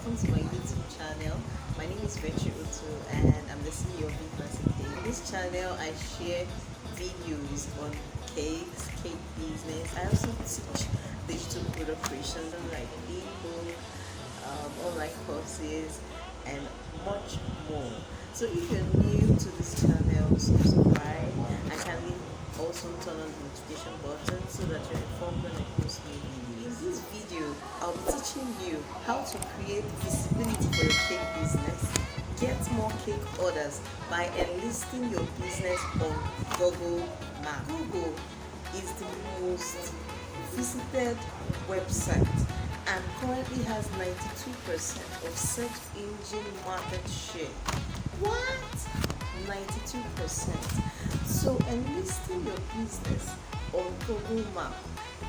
welcome to my YouTube channel. My name is Betty Utu and I'm the CEO of Perfect Fondant Recipe. In this channel I share videos on cakes, cake business. I also teach digital product creation like ebook, online courses and much more. So if you're new to this channel, subscribe and kindly also turn on the notification button so that you're informed when I post new videos. In this video, I'll be teaching you how to create visibility for your cake business, get more cake orders by enlisting your business on Google Maps. Google is the most visited website and currently has 92% of search engine market share. What? 92%. So enlisting your business on Google Maps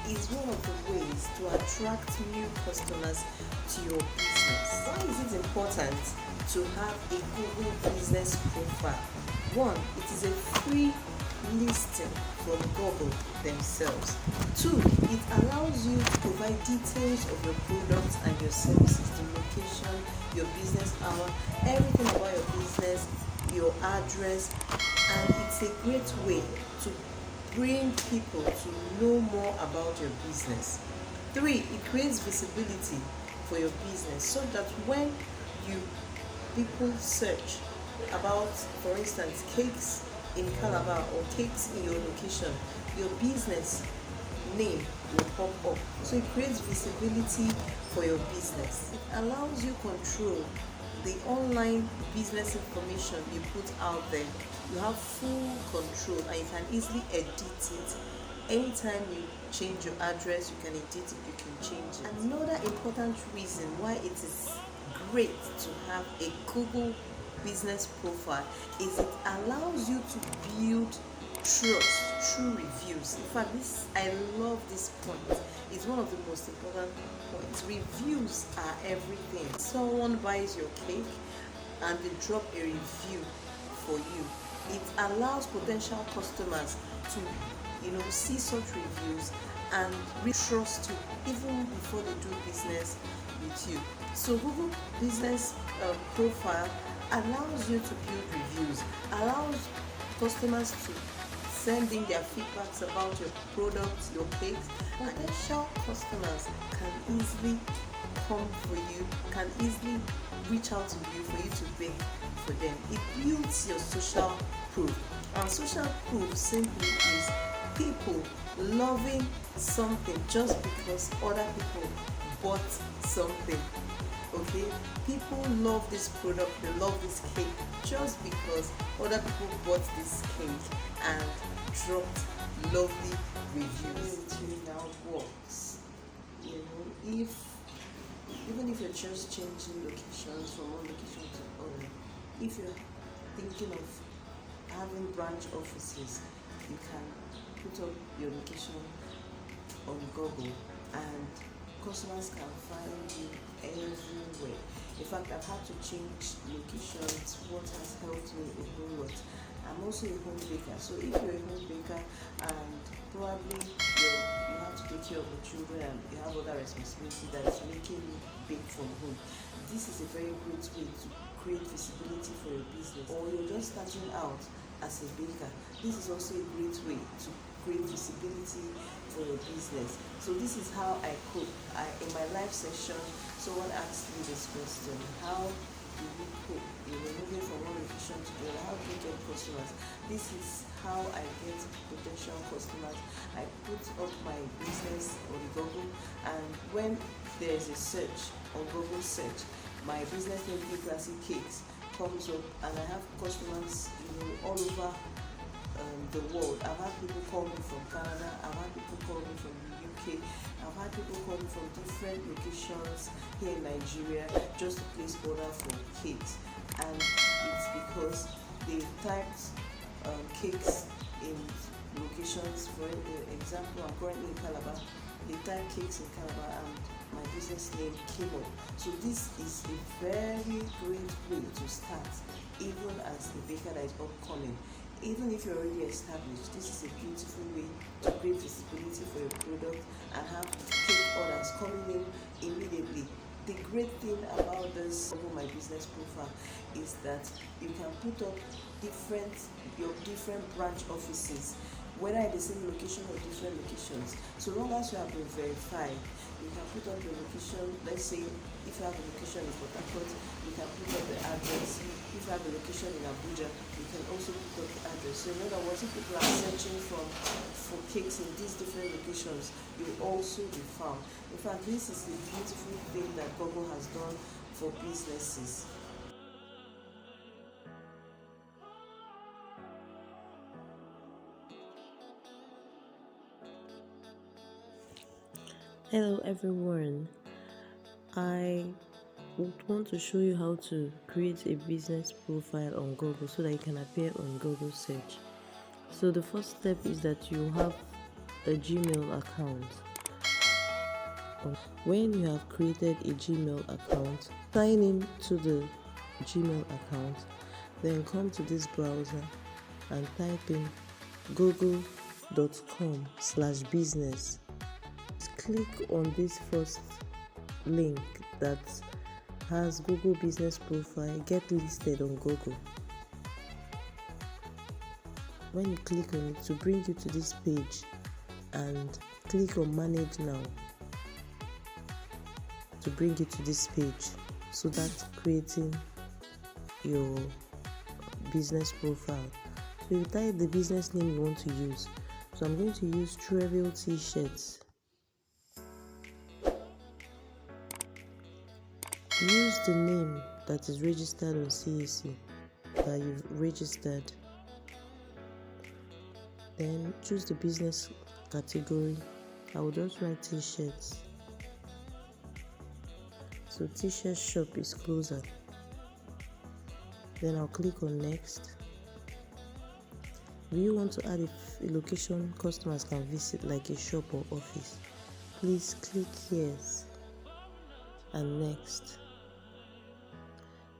is one of the ways to attract new customers to your business. Why is it important to have a Google business profile? One, it is a free listing from Google themselves. Two, it allows you to provide details of your products and your services, the location, your business hour, everything about your business, your address, and it's a great way to bring people to know more about your business. Three, it creates visibility for your business so that when people search about, for instance, cakes in Calabar or cakes in your location, your business name will pop up. So it creates visibility for your business. It allows you control the online business information you put out there. You have full control and you can easily edit it. Anytime you change your address, you can edit it, you can change it. Another important reason why it is great to have a Google business profile is it allows you to build trust through reviews. In fact, I love this point. It's one of the most important points. Reviews are everything. Someone buys your cake and they drop a review for you. It allows potential customers to see such reviews and trust you even before they do business with you. So Google business profile allows you to build reviews, allows customers to send in their feedbacks about your products, your cakes. Potential customers can easily come for you, can easily reach out to you for you to bake for them. It builds your social proof. And social proof simply is people loving something just because other people bought something. Okay, people love this product, they love this cake just because other people bought this cake and dropped lovely reviews. It really now works. Even if you're just changing locations from one location to other, if you're thinking of having branch offices, you can put up your location on Google and customers can find you everywhere. In fact, I've had to change locations. What has helped me a whole lot. I'm also a home baker. So if you're a home baker and probably you have to take care of the children and you have other responsibility that is making you bake from home, this is a very great way to create visibility for your business. Or you're just starting out as a baker, this is also a great way to create visibility for your business. So this is how I cook. In my live session, someone asked me this question: how do you cook? Moving from one location to the other, how do you get customers? This is how I get potential customers. I put up my business on Google, and when there's a search on Google search, my business name Classic Cakes comes up, and I have customers all over the world. I've had people call me from Canada, I've had people call me from the UK, I've had people call me from different locations here in Nigeria just to place order for cakes. And it's because they typed cakes in locations. For example, I'm currently in Calabar. They typed cakes in Calabar and my business name came up. So this is a very great way to start, even as a baker that is upcoming. Even if you're already established, this is a beautiful way to create visibility for your product and have cake orders coming in immediately The great thing about this Google My Business profile is that you can put up your different branch offices, whether in the same location or different locations. So long as you have been verified, you can put up your location. Let's say if you have a location in Port Harcourt, you can put up the address. If you have a location in Abuja, you can also put up the address. So in other words, if people are searching for cakes in these different locations, you'll also be found. In fact, this is the beautiful thing that Google has done for businesses. Hello everyone, I would want to show you how to create a business profile on Google so that you can appear on Google search. So the first step is that you have a Gmail account. When you have created a Gmail account, sign in to the Gmail account, then come to this browser and type in google.com/business. Click on this first link that has Google Business Profile, get listed on Google. When you click on it, to bring you to this page, and click on Manage Now to bring you to this page. So that's creating your business profile. So you type the business name you want to use. So I'm going to use Travel T-shirts. Use the name that is registered on CAC, that you've registered. Then choose the business category. I will just write T-shirts. So T-shirt shop is closer. Then I'll click on next. Do you want to add a location customers can visit, like a shop or office? Please click yes and next.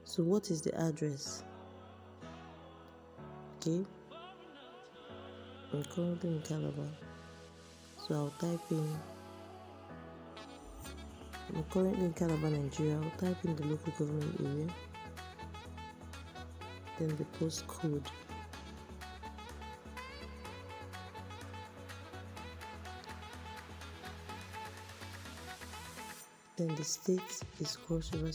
So what is the address? Okay, I'm currently in Calabar, so I'll type in, I'm currently in Calabar, Nigeria. I'll type in the local government area, then the postcode, then the state is Cross River.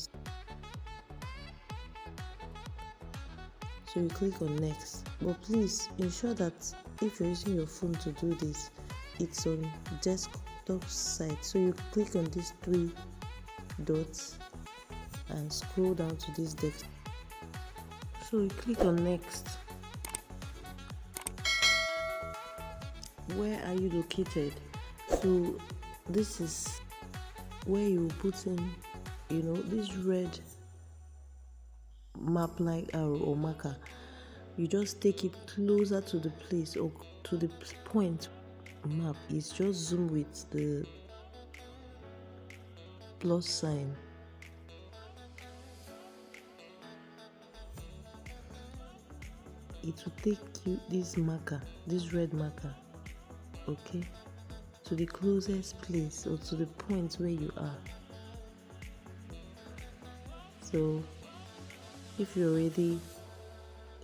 So you click on next, but please ensure that if you're using your phone to do this, it's on desktop side. So you click on these three dots and scroll down to this desktop. So you click on next. Where are you located? So this is where you put in, this red map like arrow or marker. You just take it closer to the place or to the point map. It's just zoom with the plus sign. It will take you this marker, this red marker, okay, to the closest place or to the point where you are. So if you already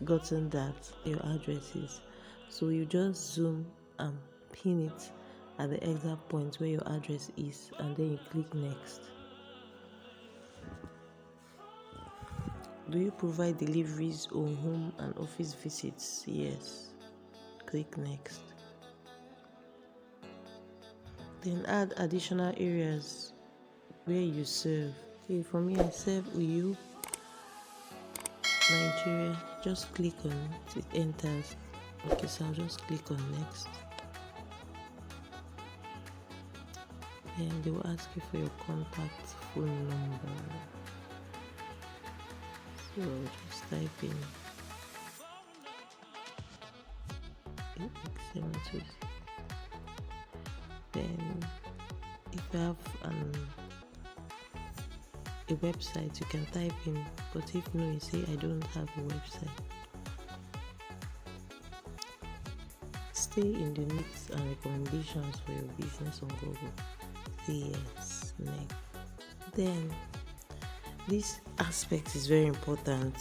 gotten that, your address is, so you just zoom and pin it at the exact point where your address is, and then you click next. Do you provide deliveries or home and office visits? Yes. Click next. Then add additional areas where you serve. Okay, for me, I serve Uyu, Nigeria. Just click on it, it enters. Okay, so I'll just click on next. Then they will ask you for your contact phone number. So just type in 8672. Then if you have a website, you can type in, but if no, you say I don't have a website. Stay in the needs and recommendations for your business on Google. Say yes, next. Then this aspect is very important.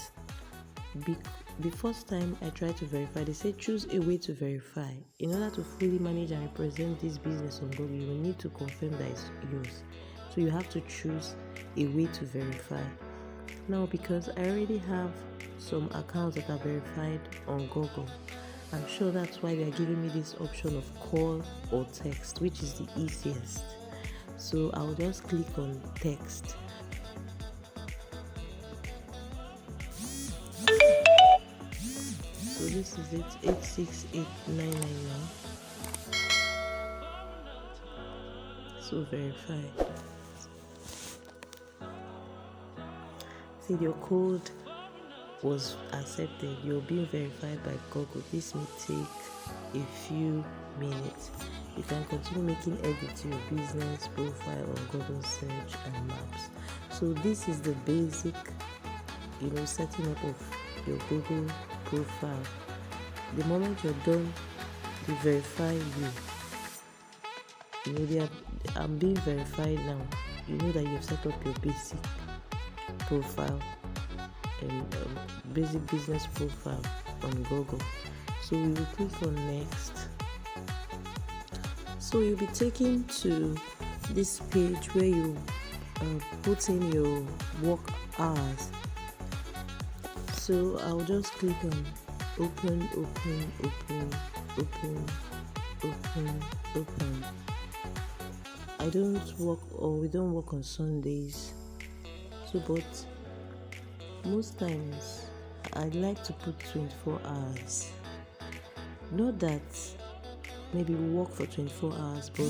The first time I tried to verify, they said choose a way to verify. In order to fully manage and represent this business on Google, you will need to confirm that it's yours. So you have to choose a way to verify. Now, because I already have some accounts that are verified on Google, I'm sure that's why they are giving me this option of call or text, which is the easiest. So I'll just click on text. So this is it, 868999. So verify. See, your code was accepted. You're being verified by Google. This may take a few minutes. You can continue making edits to your business profile on Google search and maps. So this is the basic, setting up of your Google profile. The moment you're done, they verify you. I'm being verified now. You know that you've set up your basic profile and basic business profile on Google. So we will click on next. So you'll be taken to this page where you put in your work hours. So I'll just click on open. We don't work on Sundays. So, but most times I'd like to put 24 hours. Not that maybe we work for 24 hours, but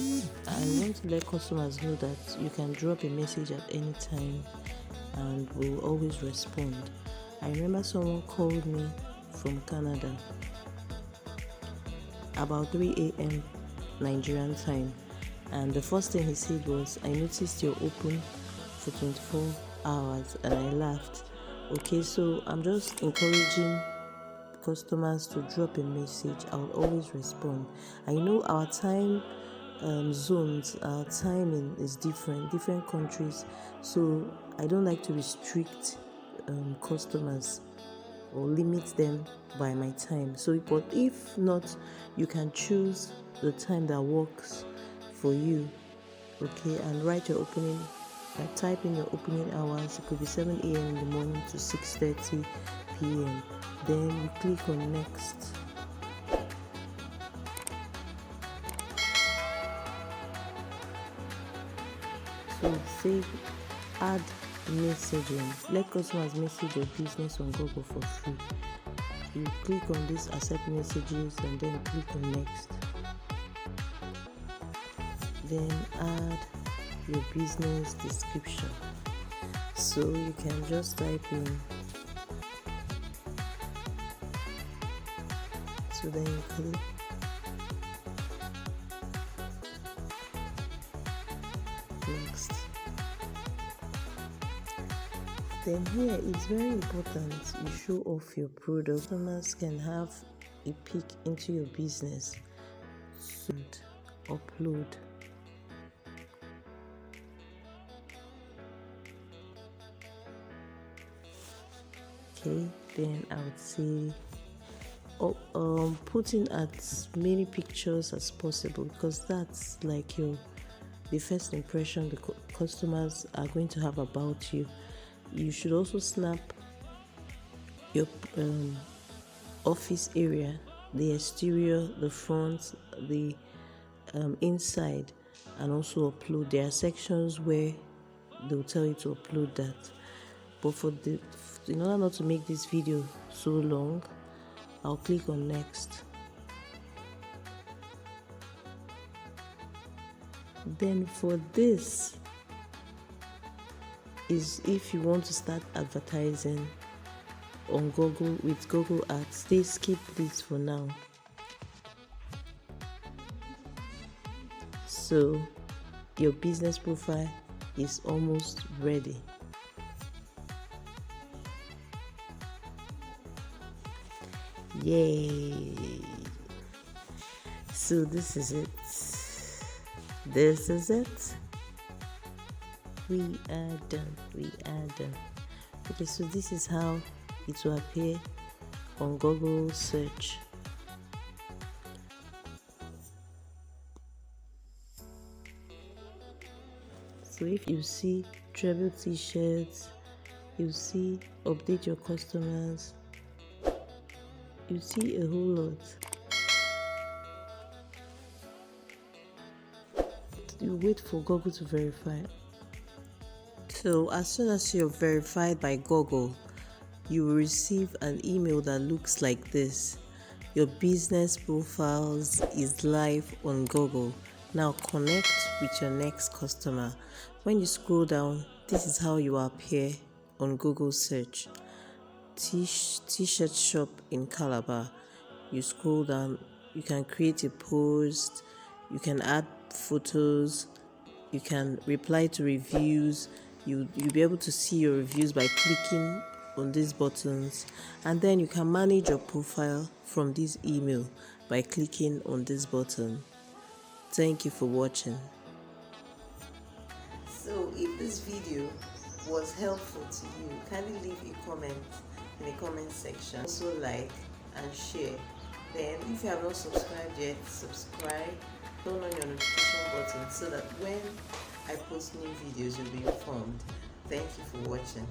I want to let customers know that you can drop a message at any time and we'll always respond. I remember someone called me from Canada about 3 a.m. Nigerian time, and the first thing he said was, I noticed you're open for 24 hours, and I laughed. Okay, so I'm just encouraging customers to drop a message. I'll always respond. I know our time zones, our timing is different countries, so I don't like to restrict customers or limit them by my time. So, but if not, you can choose the time that works for you. Okay, and write your opening. Type in your opening hours. It could be 7 a.m. in the morning to 6:30 p.m. Then you click on next. So say add messaging. Let customers message your business on Google for free. You click on this accept messages and then click on next. Then add your business description. So you can just type in. So then you click. Next. Then here it's very important you show off your product. Customers can have a peek into your business. So upload. Okay, then I would say put in as many pictures as possible, because that's like the first impression the customers are going to have about you. You should also snap your office area, the exterior, the front, the inside, and also upload. There are sections where they'll tell you to upload that. But in order not to make this video so long, I'll click on next. Then for this is if you want to start advertising on Google with Google Ads. They skip this for now. So your business profile is almost ready. Yay! So this is it. We are done. Okay, so this is how it will appear on Google search. So if you see travel t-shirts, you see update your customers, you see a whole lot. You wait for Google to verify. So as soon as you're verified by Google, you will receive an email that looks like this. Your business profiles is live on Google. Now connect with your next customer. When you scroll down, this is how you appear on Google search. T-shirt shop in Calabar. You scroll down, you can create a post, you can add photos, you can reply to reviews. You'll be able to see your reviews by clicking on these buttons, and then you can manage your profile from this email by clicking on this button. Thank you for watching. So if this video was helpful to you, kindly leave a comment in the comment section. Also like and share. Then if you have not subscribed yet, subscribe, turn on your notification button so that when I post new videos you'll be informed. Thank you for watching.